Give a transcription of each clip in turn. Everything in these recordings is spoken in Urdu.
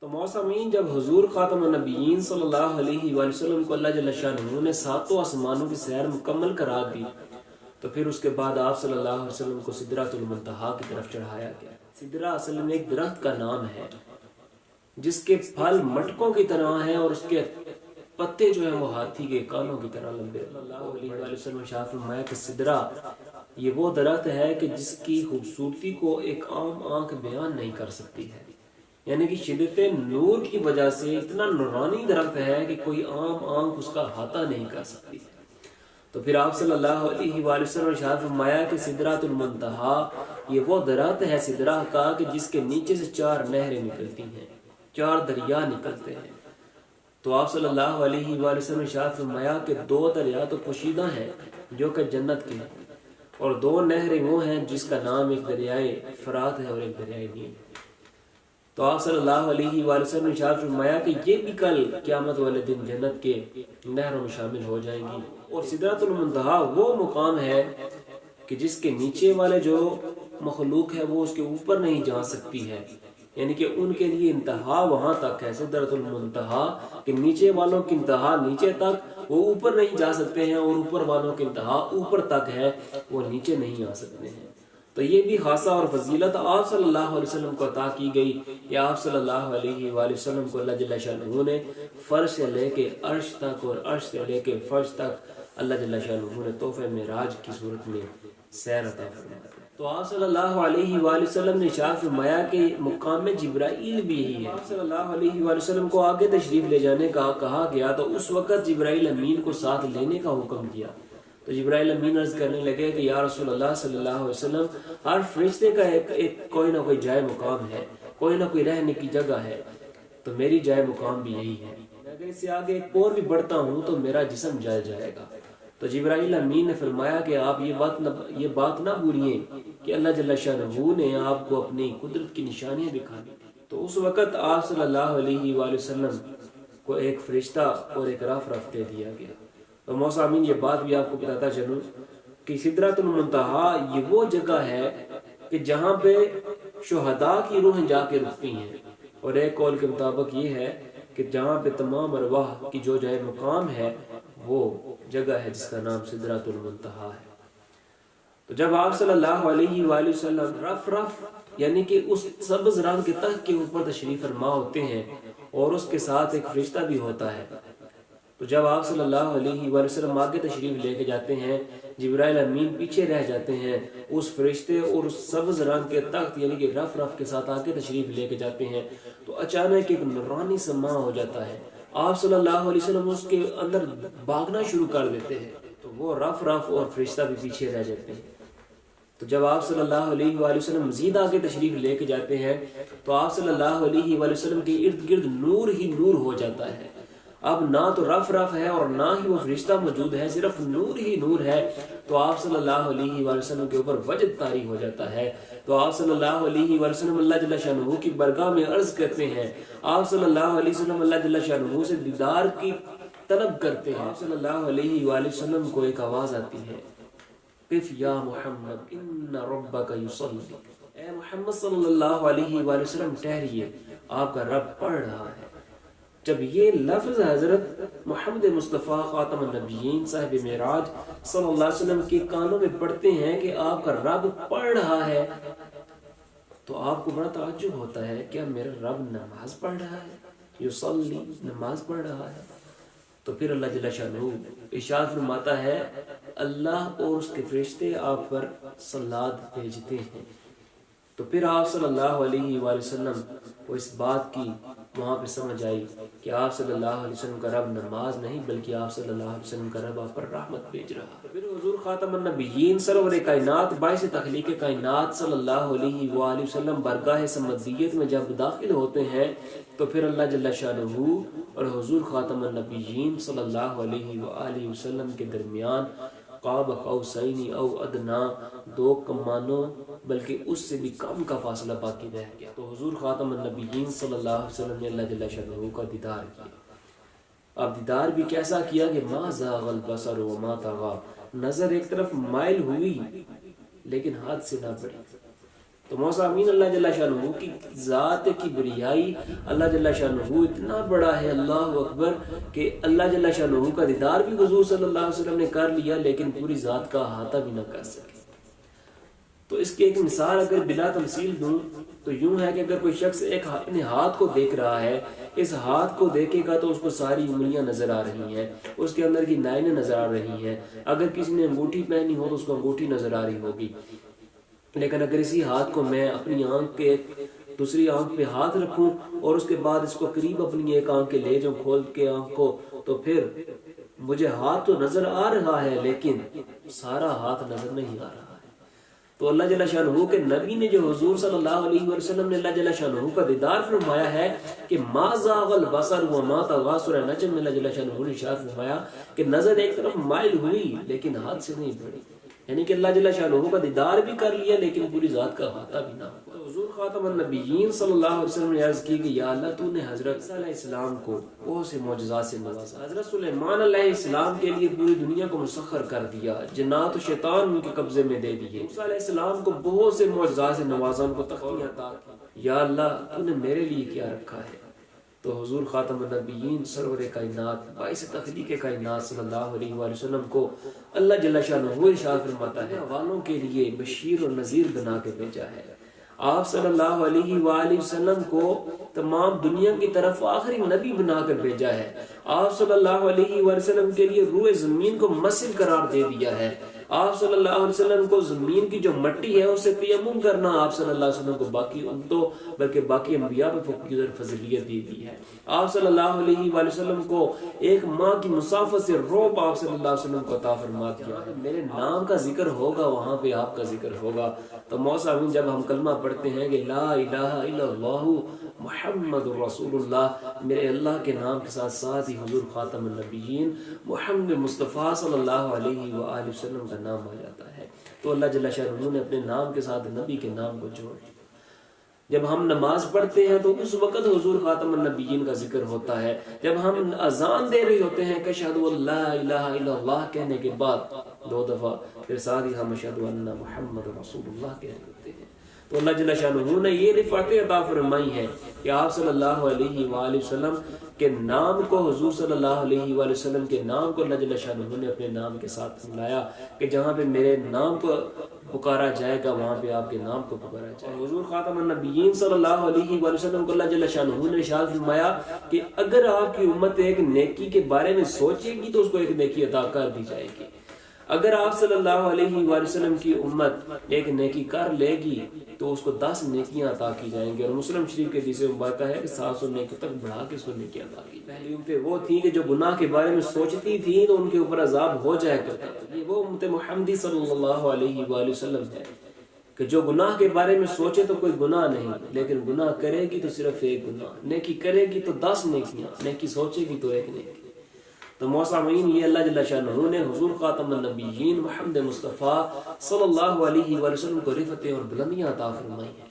تو موسمین جب حضور خاتم النبیین صلی اللہ علیہ وآلہ وسلم کو اللہ جل شانہ نے ساتوں آسمانوں کی سیر مکمل کرا دی تو پھر اس کے بعد آپ صلی اللہ علیہ وسلم کو سدرۃ المنتہا کی طرف چڑھایا گیا۔ سدرہ اصل میں ایک درخت کا نام ہے جس کے پھل مٹکوں کی طرح ہیں اور اس کے پتے جو ہیں وہ ہاتھی کے کانوں کی طرح لمبے۔ صلی اللہ علیہ وآلہ وسلم شاہ فرمایا کہ سدرہ یہ وہ درخت ہے کہ جس کی خوبصورتی کو ایک عام آنکھ بیان نہیں کر سکتی ہے، یعنی کہ شدت نور کی وجہ سے اتنا نورانی درخت ہے کہ کوئی عام آنکھ اس کا احاطہ نہیں کر سکتی۔ تو پھر آپ صلی اللہ علیہ وآلہ وسلم شاہ فرمایا کہ سدرۃ المنتہا یہ وہ درخت ہے سدرہ کا کہ جس کے نیچے سے 4 نہریں نکلتی ہیں، 4 دریا نکلتے ہیں۔ تو آپ صلی اللہ علیہ وآلہ وسلم شاہ فرمایا کہ 2 دریا تو پوشیدہ ہیں جو کہ جنت کے ہیں، اور 2 نہریں وہ ہیں جس کا نام ایک دریائے فرات ہے اور ایک دریائے نیل۔ تو آپ صلی اللہ علیہ وآلہ وسلم نے ارشاد فرمایا کہ یہ بھی کل قیامت والے دن جنت کے نہروں میں شامل ہو جائیں گی۔ اور سدرۃ المنتہا وہ مقام ہے کہ جس کے نیچے والے جو مخلوق ہے وہ اس کے اوپر نہیں جا سکتی ہے، یعنی کہ ان کے لیے انتہا وہاں تک ہے سدرۃ المنتہا کہ نیچے والوں کی انتہا نیچے تک، وہ اوپر نہیں جا سکتے ہیں، اور اوپر والوں کی انتہا اوپر تک ہے، وہ نیچے نہیں آ سکتے ہیں۔ تو یہ بھی خاصہ اور فضیلت آپ صلی اللہ علیہ وسلم کو عطا کی گئی کہ آپ صلی اللہ علیہ وآلہ وسلم کو اللہ جل شانہ نے فرش سے لے کے عرش تک اور عرش سے لے کے فرش تک اللہ جل شانہ نے تحفہ معراج کی صورت میں سیر عطا فرمایا۔ تو آپ صلی اللہ علیہ وآلہ وسلم نے ارشاد فرمایا کہ مقام جبرائیل بھی یہی ہے۔ صلی اللہ علیہ وآلہ وسلم کو آگے تشریف لے جانے کا کہا گیا تو اس وقت جبرائیل امین کو ساتھ لینے کا حکم دیا۔ تو جبرائیل امین عرض کرنے لگے کہ یا رسول اللہ صلی اللہ علیہ وسلم، ہر فرشتے کا ایک کوئی نہ کوئی جائے مقام ہے، کوئی نہ کوئی رہنے کی جگہ ہے، تو میری جائے مقام بھی یہی ہے، اگر اس سے آگے ایک اور بھی بڑھتا ہوں تو میرا جسم جائے گا۔ تو جبرائیل امین نے فرمایا کہ آپ یہ بات نہ بھولئے کہ اللہ جل شانہ نے آپ کو اپنی قدرت کی نشانیاں دکھا دی۔ تو اس وقت آپ صلی اللہ علیہ وآلہ وسلم کو ایک فرشتہ اور ایک رف دے دیا گیا۔ تو موسامین یہ بات بھی آپ کو بتاتا چلوں کہ سدرۃ المنتہا یہ وہ جگہ ہے کہ جہاں پہ شہداء کی روحیں جا کے رکتی ہیں، اور ایک قول کے مطابق یہ ہے کہ جہاں پہ تمام ارواح کی جو جائے مقام ہے وہ جگہ ہے جس کا نام سدرۃ المنتہا ہے۔ تو جب آپ صلی اللہ علیہ وآلہ وسلم رف یعنی کہ اس سبز رنگ کے تخت کے اوپر تشریف فرما ہوتے ہیں اور اس کے ساتھ ایک فرشتہ بھی ہوتا ہے، تو جب آپ صلی اللہ علیہ وآلہ وسلم آگے تشریف لے کے جاتے ہیں، جبرائیل امین پیچھے رہ جاتے ہیں، اس فرشتے اور اس سبز رنگ کے تخت یعنی کہ رف کے ساتھ آگے تشریف لے کے جاتے ہیں، تو اچانک ایک نورانی سما ہو جاتا ہے۔ آپ صلی اللہ علیہ وسلم اس کے اندر بھاگنا شروع کر دیتے ہیں، تو وہ رف اور فرشتہ بھی پیچھے رہ جاتے ہیں۔ تو جب آپ صلی اللہ علیہ وآلہ وسلم مزید آگے تشریف لے کے جاتے ہیں تو آپ صلی اللہ علیہ وآلہ وسلم کے ارد گرد نور ہی نور ہو جاتا ہے۔ اب نہ تو رف ہے اور نہ ہی وہ فرشتہ موجود ہے، صرف نور ہی نور ہے۔ تو آپ صلی اللہ علیہ وآلہ وسلم کے اوپر وجد طاری ہو جاتا ہے۔ تو آپ صلی اللہ علیہ وآلہ وسلم اللہ جل شانہ کی برگاہ میں عرض کرتے ہیں، آپ صلی اللہ علیہ وسلم اللہ جل شانہ سے دیدار کی طلب کرتے ہیں۔ آپ صلی اللہ علیہ وآلہ وسلم کو ایک آواز آتی ہے، قف یا محمد ان ربک یصلی، اے محمد صلی اللہ علیہ وآلہ وسلم ٹھہریے، آپ کا رب پڑھ رہا ہے۔ جب یہ لفظ حضرت محمد مصطفیٰ خاتم النبیین صاحب معراج صلی اللہ علیہ وسلم کے کانوں میں پڑھتے ہیں کہ آپ کا رب پڑھ رہا ہے، تو آپ کو بڑا تعجب ہوتا ہے کہ میرا رب نماز پڑھ رہا ہے، یصلی نماز پڑھ رہا ہے۔ تو پھر اللہ جل شانہ ارشاد فرماتا ہے اللہ اور اس کے فرشتے آپ پر صلوات بھیجتے ہیں۔ تو پھر آپ صلی اللہ علیہ وآلہ وسلم کو اس بات کی وہاں پہ سمجھ آئی کہ آپ صلی اللہ علیہ وسلم کا رب نماز نہیں بلکہ آپ صلی اللہ علیہ وسلم کا رب آپ پر رحمت بھیج رہا۔ پھر حضور خاتم النبیین سرور کائنات باعث تخلیق کائنات صلی اللہ علیہ وآلہ وسلم برگاہ سمدیت میں جب داخل ہوتے ہیں تو پھر اللہ جل شانہ اور حضور خاتم النبیین صلی اللہ علیہ وآلہ وسلم کے درمیان قاب قوسین او ادنا 2 کمانوں بلکہ اس سے بھی کم کا فاصلہ باقی رہ گیا۔ تو حضور خاتم النبیین صلی اللہ علیہ وسلم نے اللہ جل شانہ کا دیدار کیا۔ اب دیدار بھی کیسا کیا کہ ما زاغ البصر وما طغى، نظر ایک طرف مائل ہوئی لیکن حد سے نہ بڑھی۔ تو موسیٰ امین اللہ جل شانہ کی ذات کی بریائی، اللہ جل شانہ اتنا بڑا ہے، اللہ اکبر، کہ اللہ جل شانہ کا دیدار بھی حضور صلی اللہ علیہ وسلم نے کر لیا لیکن پوری ذات کا احاطہ بھی نہ کر سکے۔ تو اس کی ایک مثال اگر بلا تمثیل دوں تو یوں ہے کہ اگر کوئی شخص ایک اپنے ہاتھ کو دیکھ رہا ہے، اس ہاتھ کو دیکھے گا تو اس کو ساری انگلیاں نظر آ رہی ہیں، اس کے اندر کی نائنیں نظر آ رہی ہیں، اگر کسی نے انگوٹھی پہنی ہو تو اس کو انگوٹھی نظر آ رہی ہوگی، لیکن اگر اسی ہاتھ کو میں اپنی آنکھ کے دوسری آنکھ پہ ہاتھ رکھوں اور اس کے بعد اس کو قریب اپنی ایک آنکھ کے لے جاؤں کھول کے آنکھ کو، تو پھر مجھے ہاتھ تو نظر آ رہا ہے لیکن سارا ہاتھ نظر نہیں آ رہا ہے۔ تو اللہ جل شانہ کے نبی نے جو حضور صلی اللہ علیہ وسلم نے اللہ جل شانہ کا دیدار فرمایا ہے کہ ما زاغ البصر وما طغى، سورہ نجم میں اللہ جل شانہ نے ارشاد فرمایا کہ نظر ایک طرف مائل ہوئی لیکن حد سے نہیں بڑھی، یعنی کہ اللہ جل شانہ کا دیدار بھی کر لیا لیکن پوری ذات کا احاطہ بھی نہ ہوا۔ حضور خاتم النبیین صلی اللہ علیہ وسلم نے عرض کی کہ یا اللہ تو نے حضرت علیہ السلام کو بہت سے معجزات سے نوازا، حضرت سلیمان علیہ السلام کے لیے پوری دنیا کو مسخر کر دیا، جنات و شیطان ان کے قبضے میں دے دیے، موسیٰ علیہ السلام کو بہت سے معجزات سے نوازا، ان کو تختیاں عطا کی، یا اللہ تو نے میرے لیے کیا رکھا ہے؟ تو حضور خاتم النبیین سرور کائنات باعث تخلیق کائنات صلی اللہ علیہ وآلہ وسلم کو اللہ جل شانہ ارشاد فرماتا ہے والوں کے لیے بشیر اور نذیر بنا کے بھیجا ہے۔ آپ صلی اللہ علیہ وآلہ وسلم کو تمام دنیا کی طرف آخری نبی بنا کر بھیجا ہے۔ آپ صلی اللہ علیہ وآلہ وسلم کے لیے روح زمین کو مسجد قرار دے دیا ہے۔ آپ صلی اللہ علیہ وسلم کو زمین کی جو مٹی ہے اسے تیمم کرنا آپ صلی اللہ علیہ وسلم کو باقی امتوں بلکہ باقی انبیاء پہ فضیلت دی دی ہے۔ آپ صلی اللہ علیہ وآلہ وسلم کو ایک ماں کی مسافت سے روب آپ صلی اللہ علیہ وسلم کو عطا فرما دیا ہے۔ میرے نام کا ذکر ہوگا وہاں پہ آپ کا ذکر ہوگا۔ تو موسیٰ امین جب ہم کلمہ پڑھتے ہیں کہ لا الہ الا اللہ محمد رسول اللہ، میرے اللہ کے نام کے ساتھ ساتھ ہی حضور خاتم النبیین محمد مصطفیٰ صلی اللہ علیہ وآلہ وسلم کا نام آ جاتا ہے۔ تو اللہ جل شانہ نے اپنے نام کے ساتھ نبی کے نام کو جوڑ دیا۔ جب ہم نماز پڑھتے ہیں تو اس وقت حضور خاتم النبیین کا ذکر ہوتا ہے۔ جب ہم اذان دے رہے ہوتے ہیں کہ اشہد ان لا الہ الا اللہ کہنے کے بعد 2 دفعہ پھر ساتھ ہی ہم اشہد ان محمد رسول اللہ کہہ رہے ہوتے ہیں۔ تو اللہ جل شانہ نے یہ رفعت عطا فرمائی ہے کہ آپ صلی اللہ علیہ وآلہ وسلم کے نام کو، حضور صلی اللہ علیہ وآلہ وسلم کے نام کو اللہ جل شانہ نے اپنے نام کے ساتھ ملایا کہ جہاں پہ میرے نام کو پکارا جائے گا وہاں پہ آپ کے نام کو پکارا جائے گا۔ حضور خاتم النبیین صلی اللہ علیہ وآلہ وسلم کو اللہ جل شانہ نے ارشاد فرمایا کہ اگر آپ کی امت ایک نیکی کے بارے میں سوچے گی تو اس کو ایک نیکی عطا کر دی جائے گی۔ اگر آپ صلی اللہ علیہ وآلہ وسلم کی امت ایک نیکی کر لے گی تو اس کو 10 نیکیاں عطا کی جائیں گی۔ اور مسلم شریف کے حدیث مبارکہ ہے کہ 700 نیکی تک بڑھا کے اس کو نیکیاں عطا کی۔ پہلی امتیں وہ تھیں کہ جو گناہ کے بارے میں سوچتی تھیں تو ان کے اوپر عذاب ہو جایا کرتا تھا۔ یہ وہ امت محمدی صلی اللہ علیہ وآلہ وسلم ہے کہ جو گناہ کے بارے میں سوچے تو کوئی گناہ نہیں، لیکن گناہ کرے گی تو صرف ایک گناہ، نیکی کرے گی تو 10 نیکیاں، نیکی سوچے گی تو ایک نیکی۔ تو موسیٰ امین یہ اللہ جل شانہ نے حضور خاتم النبیین محمد مصطفیٰ صلی اللہ علیہ وآلہ وسلم کو رفعتیں اور بلندیاں عطا فرمائی ہیں۔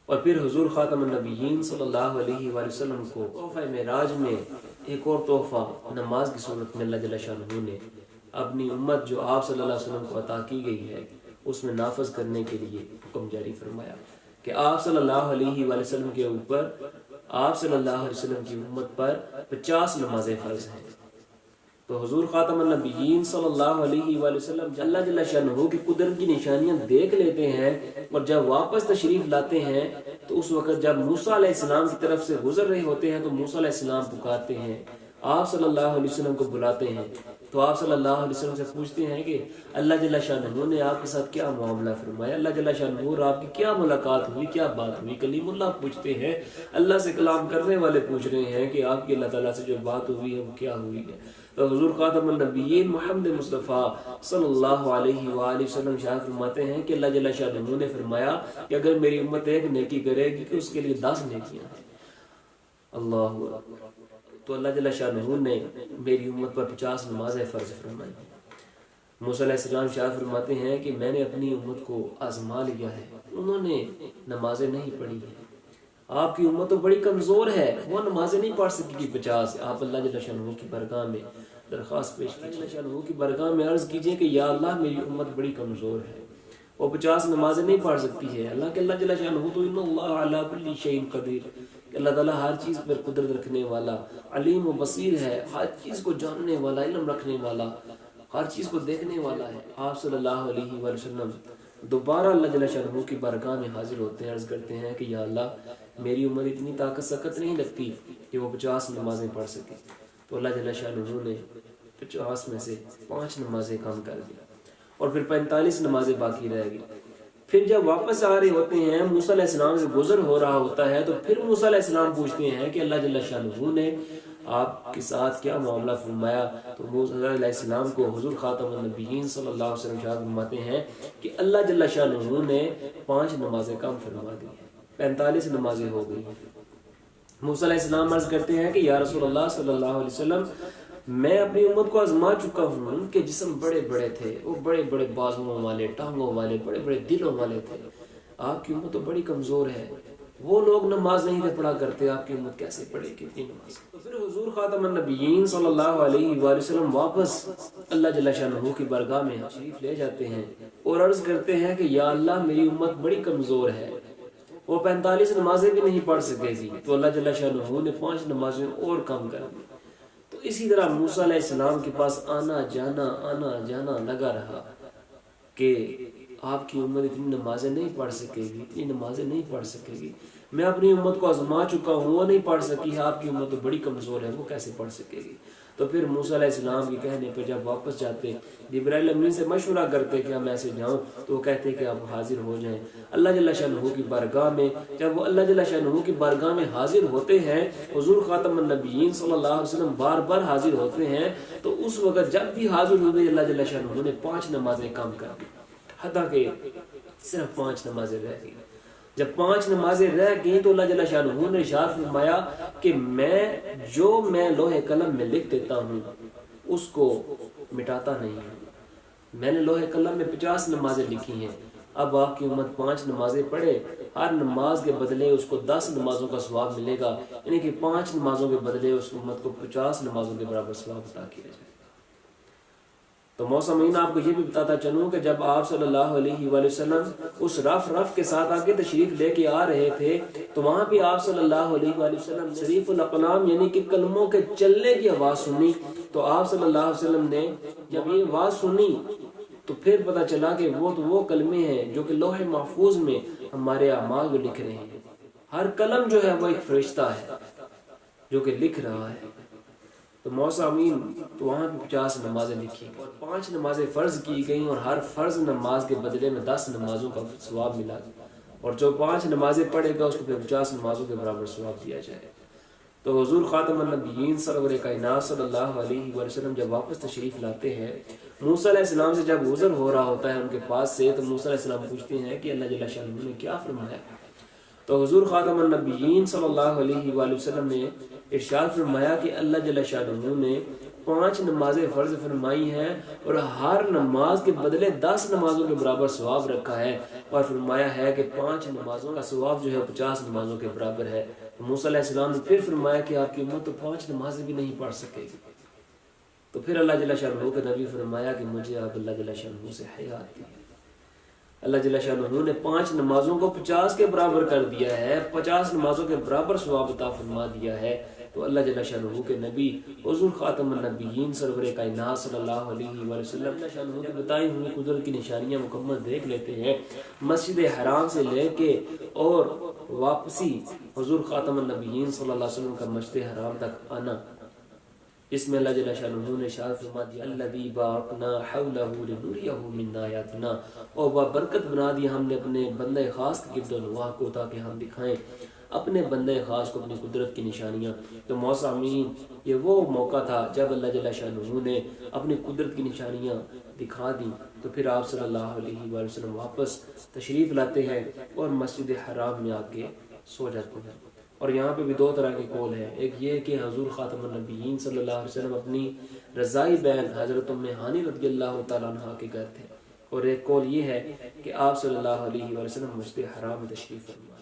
اور پھر حضور خاتم النبیین صلی اللہ علیہ وآلہ وسلم کو تحفہ معراج میں ایک اور تحفہ نماز کی صورت میں اللہ جل شانہ نے اپنی امت جو آپ صلی اللہ علیہ وسلم کو عطا کی گئی ہے اس میں نافذ کرنے کے لیے حکم جاری فرمایا کہ آپ صلی اللہ علیہ وآلہ وسلم کے اوپر، آپ صلی اللہ علیہ وسلم کی امت پر 50 نمازیں فرض ہیں۔ تو حضور خاتم النبیین صلی اللہ علیہ وآلہ وسلم اللہ جل شانہ کی قدرت کی نشانیاں دیکھ لیتے ہیں اور جب واپس تشریف لاتے ہیں تو اس وقت جب موسیٰ علیہ السلام کی طرف سے گزر رہے ہوتے ہیں تو موسیٰ علیہ السلام پکارتے ہیں، آپ صلی اللہ علیہ وسلم کو بلاتے ہیں تو آپ صلی اللہ علیہ وسلم سے پوچھتے ہیں کہ اللہ جل شانہ نے آپ کے ساتھ کیا معاملہ فرمایا، اللہ جل شانہ اور آپ کی کیا ملاقات ہوئی، کیا بات ہوئی۔ کلیم اللہ پوچھتے ہیں، اللہ سے کلام کرنے والے پوچھ رہے ہیں کہ آپ کی اللہ تعالیٰ سے جو بات ہوئی ہے وہ کیا ہوئی ہے۔ تو حضور خاتم النبیین محمد مصطفیٰ صلی اللہ علیہ وآلہ وسلم شاہ فرماتے ہیں کہ اللہ جل شانہ نے فرمایا کہ اگر میری امت ایک نیکی کرے گی کہ اس کے لیے 10 نیکیاں ہیں۔ اللہ اکبر۔ تو اللہ جل شانہ نے میری امت پر 50 نمازیں فرض فرمائی۔ موسیٰ علیہ السلام شاہ فرماتے ہیں کہ میں نے اپنی امت کو آزما لیا ہے، انہوں نے نمازیں نہیں پڑھی ہیں، آپ کی امت تو بڑی کمزور ہے، وہ نمازیں نہیں پڑھ سکے گی 50۔ آپ اللہ جل شانہ کی بارگاہ میں درخواست پیش کیجیے، اللہ جل شانہ کی بارگاہ میں عرض کیجیے کہ یا اللہ میری امت بڑی کمزور ہے، وہ 50 نمازیں نہیں پڑھ سکتی ہے، اللہ کے اللہ جل شانہ تو ان اللہ علی کل شیء قدیر، اللہ تعالیٰ ہر چیز پر قدرت رکھنے والا، علیم و بصیر ہے، ہر چیز کو جاننے والا، علم رکھنے والا، ہر چیز کو دیکھنے والا ہے۔ آپ صلی اللہ علیہ وآلہ وسلم دوبارہ اللہ جل شانہ کی بارگاہ میں حاضر ہوتے ہیں، عرض کرتے ہیں کہ یا اللہ میری عمر اتنی طاقت سکت نہیں لگتی کہ وہ 50 نمازیں پڑھ سکے، تو اللہ جل شانہ نے 50 میں سے 5 نمازیں کم کر دی اور پھر 45 نمازیں باقی رہ گئی۔ پھر جب واپس آ رہے ہوتے ہیں، موسیٰ علیہ السلام سے گزر ہو رہا ہوتا ہے، تو پھر موسیٰ علیہ السلام پوچھتے ہیں کہ اللہ جل شانہ نے آپ کے ساتھ کیا معاملہ فرمایا؟ تو موسیٰ علیہ السلام کو حضور خاتم النبیین صلی اللہ علیہ وسلم ارشاد فرماتے ہیں کہ اللہ جل شانہ نے 5 نمازیں کم فرما دی، 45 نمازیں ہو گئی۔ موسیٰ علیہ السلام عرض کرتے ہیں کہ یا رسول اللہ صلی اللہ علیہ وسلم، میں اپنی امت کو آزما چکا ہوں، ان کے جسم بڑے بڑے تھے، وہ بڑے بڑے بازوؤں والے، ٹانگوں والے، بڑے بڑے دلوں والے تھے۔ آپ کی امت تو بڑی کمزور ہے، وہ لوگ نماز نہیں تھے پڑھا کرتے، آپ کی امت کیسے پڑھے کتنی نماز؟ تو پھر حضور خاتم النبیین صلی اللہ علیہ وآلہ وسلم واپس اللہ جل شانہ کی بارگاہ میں تشریف لے جاتے ہیں اور عرض کرتے ہیں کہ یا اللہ میری امت بڑی کمزور ہے، وہ 45 نمازیں بھی نہیں پڑھ سکے گی، تو اللہ جل شانہ نے 5 نمازیں اور کم کر دی۔ تو اسی طرح موسیٰ علیہ السلام کے پاس آنا جانا لگا رہا کہ آپ کی امت اتنی نمازیں نہیں پڑھ سکے گی، اتنی نمازیں نہیں پڑھ سکے گی، میں اپنی امت کو آزما چکا ہوں، وہ نہیں پڑھ سکی ہے، آپ کی امت تو بڑی کمزور ہے، وہ کیسے پڑھ سکے گی؟ تو پھر موسیٰ علیہ السلام کے کہنے پہ جب واپس جاتے، جبرائیل امین سے مشورہ کرتے کہ ہم ایسے جاؤں، تو وہ کہتے کہ آپ حاضر ہو جائیں اللہ جل شانہ کی بارگاہ میں۔ جب وہ اللہ جل شانہ کی بارگاہ میں حاضر ہوتے ہیں، حضور خاتم النبیین صلی اللہ علیہ وسلم بار بار حاضر ہوتے ہیں، تو اس وقت جب بھی حاضر ہوئے اللہ جل شانہ نے 5 نمازیں کم کر دی، حتیٰ کہ صرف 5 نمازیں رہ گئی۔ جب 5 نمازیں رہ گئیں تو اللہ جل شانہ نے ارشاد فرمایا کہ میں لوح قلم میں لکھ دیتا ہوں، اس کو مٹاتا نہیں ہوں۔ میں نے لوح قلم میں 50 نمازیں لکھی ہیں، اب آپ کی امت 5 نمازیں پڑھے، ہر نماز کے بدلے اس کو 10 نمازوں کا ثواب ملے گا، یعنی کہ 5 نمازوں کے بدلے اس امت کو 50 نمازوں کے برابر ثواب عطا کیا جائے۔ تو موسمین آپ کو یہ بھی بتاتا چلوں کہ جب آپ صلی اللہ علیہ وآلہ وسلم اس رف کے ساتھ آگے تشریف لے کے آ رہے تھے، تو وہاں بھی آپ صلی اللہ علیہ وآلہ وسلم شریف الاقلام یعنی کہ کلموں کے چلنے کی آواز سنی، تو آپ صلی اللہ علیہ وسلم نے جب یہ آواز سنی تو پھر پتہ چلا کہ وہ کلمے ہیں جو کہ لوح محفوظ میں ہمارے اعمال کو لکھ رہے ہیں۔ ہر قلم جو ہے وہ ایک فرشتہ ہے جو کہ لکھ رہا ہے۔ تو موسیٰ امین تو وہاں بھی 50 نمازیں لکھی اور 5 نمازیں فرض کی گئیں، اور ہر فرض نماز کے بدلے میں 10 نمازوں کا ثواب ملا، اور جو 5 نمازیں پڑھے گا اس کو پھر 50 نمازوں کے برابر ثواب دیا جائے۔ تو حضور خاتم النبیین سرور کائنات صلی اللہ علیہ وآلہ وسلم جب واپس تشریف لاتے ہیں، موسیٰ علیہ السلام سے جب گزر ہو رہا ہوتا ہے ان کے پاس سے، تو موسیٰ علیہ السلام پوچھتے ہیں کہ اللہ جل شانہ نے کیا فرمایا؟ تو حضور خاتم النبیین صلی اللہ علیہ وآلہ وسلم نے ارشاد فرمایا کہ اللہ جل شانہ نے 5 نمازیں فرض فرمائی ہیں اور ہر نماز کے بدلے 10 نمازوں کے برابر ثواب رکھا ہے، اور فرمایا ہے کہ 5 نمازوں کا ثواب جو ہے 50 نمازوں کے برابر ہے۔ موسیٰ علیہ السلام نے پھر فرمایا کہ آپ کی امت تو 5 نمازیں بھی نہیں پڑھ سکے گی۔ تو پھر اللہ جل شانہ کے نبی فرمایا کہ مجھے اب اللہ جل شانہ سے حیا آتی ہے۔ اللہ جل شانہ نے 5 نمازوں کو 50 کے برابر کر دیا ہے، 50 نمازوں کے برابر ثواب عطا فرما دیا ہے۔ تو اللہ جل شانہ کے نبی حضور خاتم النبیین سرور کائنات صلی اللہ علیہ وآلہ وسلم اللہ شانہ کی بتائی ہوئی قدرت کی نشانیاں مکمل دیکھ لیتے ہیں۔ مسجد حرام سے لے کے اور واپسی حضور خاتم النبیین صلی اللہ علیہ وسلم کا مسجد حرام تک آنا، اس میں اللہ جل شانہ نے ارشاد فرما دیا الذی بارکنا حولہ لنریہ من آیاتنا، اور برکت بنا دیا ہم نے اپنے بندہ خاص کے گرد و نواح کو تاکہ ہم دکھائیں اپنے بندہ خاص کو اپنی قدرت کی نشانیاں۔ تو موسیٰ امین یہ وہ موقع تھا جب اللہ جل شانہ نے اپنی قدرت کی نشانیاں دکھا دی، تو پھر آپ صلی اللہ علیہ وآلہ وسلم واپس تشریف لاتے ہیں اور مسجد حرام میں آ کے سو جاتے ہیں۔ اور یہاں پہ بھی 2 طرح کے قول ہیں، ایک یہ کہ حضور خاتم النبیین صلی اللہ علیہ وسلم اپنی رضائی بہن حضرت ام ہانی رضی اللہ تعالیٰ عنہ کے گھر تھے، اور ایک قول یہ ہے کہ آپ صلی اللہ علیہ وسلم مسجد حرام میں تشریف فرما